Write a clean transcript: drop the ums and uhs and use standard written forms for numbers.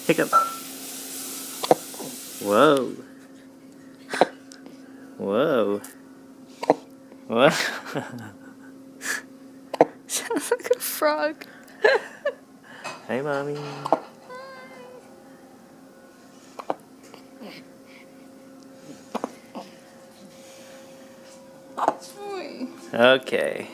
Hiccup. Whoa. Whoa. What? Sounds like a frog. Hey, mommy. Oi. Okay.